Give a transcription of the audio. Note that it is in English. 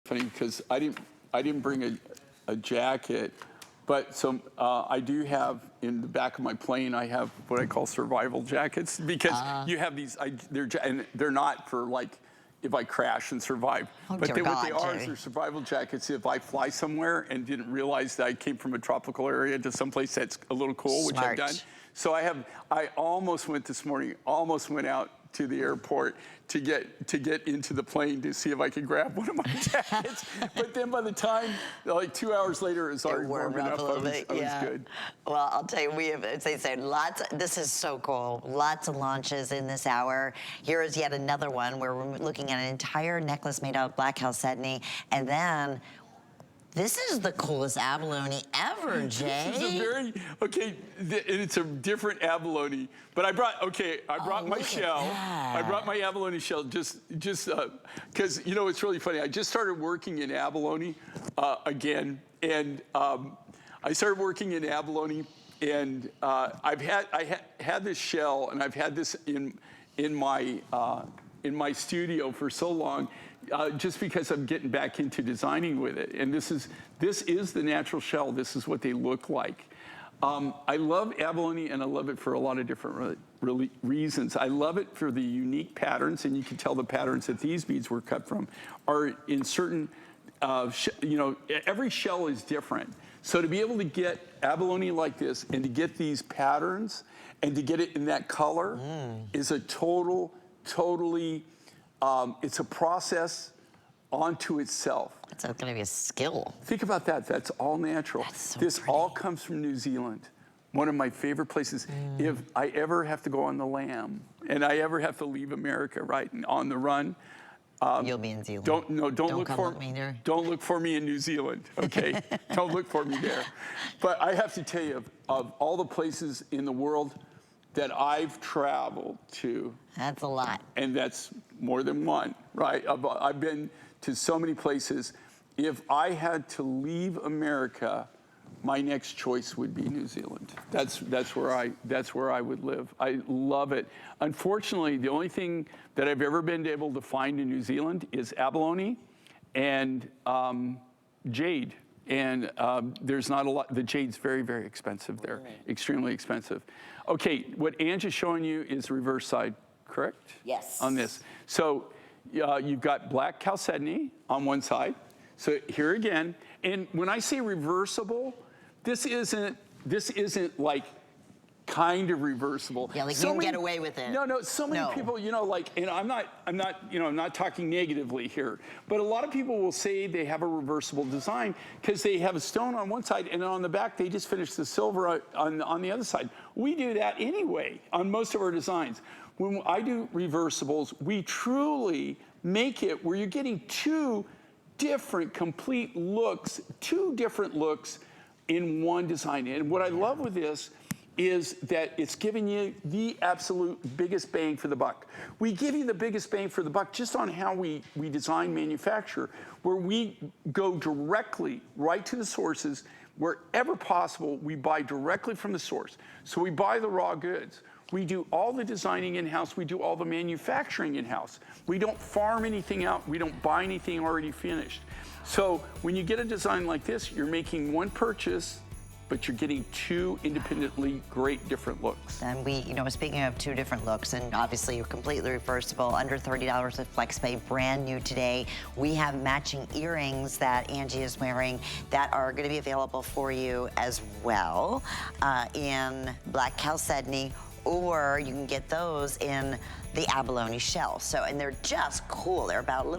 funny because I didn't bring a jacket, but so I do have in the back of my plane. I have what I call survival jackets because you have these. They're not for like if I crash and survive, but what they are is they're survival jackets. If I fly somewhere and didn't realize that I came from a tropical area to someplace that's a little cool, which I've done. So I almost went this morning. Almost went out to the airport to get into the plane to see if I could grab one of my jackets. But then by the time, like 2 hours later, it was already warm enough. I was good. Well, I'll tell you, we have, as they say, this is so cool. Lots of launches in this hour. Here is yet another one where we're looking at an entire necklace made out of black chalcedony. And then this is the coolest abalone ever, Jay. This is a very, and it's a different abalone. But I brought my shell. I brought my abalone shell just because, you know, it's really funny. I just started working in abalone again. And I started working in abalone. And I had this shell, and I've had this in my studio for so long. Just because I'm getting back into designing with it. And this is the natural shell. This is what they look like. I love abalone, and I love it for a lot of different reasons. I love it for the unique patterns, and you can tell the patterns that these beads were cut from are in certain, you know, every shell is different. So to be able to get abalone like this and to get these patterns and to get it in that color is a totally, it's a process onto itself. It's going to be a skill. Think about that. That's all natural. That's so this pretty. all comes from New Zealand. One of my favorite places. If I ever have to go on the lam and I ever have to leave America, right, and on the run, you'll be in Zealand. Don't look for me in New Zealand, okay? Don't look for me there. But I have to tell you, of all the places in the world that I've traveled to. That's a lot. And that's more than one, right? I've been to so many places. If I had to leave America, my next choice would be New Zealand. That's where I would live. I love it. Unfortunately, the only thing that I've ever been able to find in New Zealand is abalone and jade. And there's not a lot. The jade's very, very expensive there, extremely expensive. Okay, what Ange is showing you is the reverse side, correct? Yes. On this. So you've got black chalcedony on one side. So here again, and when I say reversible, this isn't like kind of reversible. Yeah, like you can get away with it. No, so many people, you know, like, and I'm not talking negatively here, but a lot of people will say they have a reversible design because they have a stone on one side and then on the back they just finish the silver on the other side. We do that anyway on most of our designs. When I do reversibles, we truly make it where you're getting two different complete looks, two different looks in one design. And what I love with this is that it's giving you the absolute biggest bang for the buck. We give you the biggest bang for the buck just on how we design manufacture, where we go directly right to the sources. Wherever possible, we buy directly from the source. So we buy the raw goods. We do all the designing in-house. We do all the manufacturing in-house. We don't farm anything out. We don't buy anything already finished. So when you get a design like this, you're making one purchase, but you're getting two independently great different looks. And we, you know, speaking of two different looks, and obviously you're completely reversible, under $30 with FlexPay, brand new today. We have matching earrings that Angie is wearing that are gonna be available for you as well in black chalcedony, or you can get those in the abalone shell. So, and they're just cool. They're about a little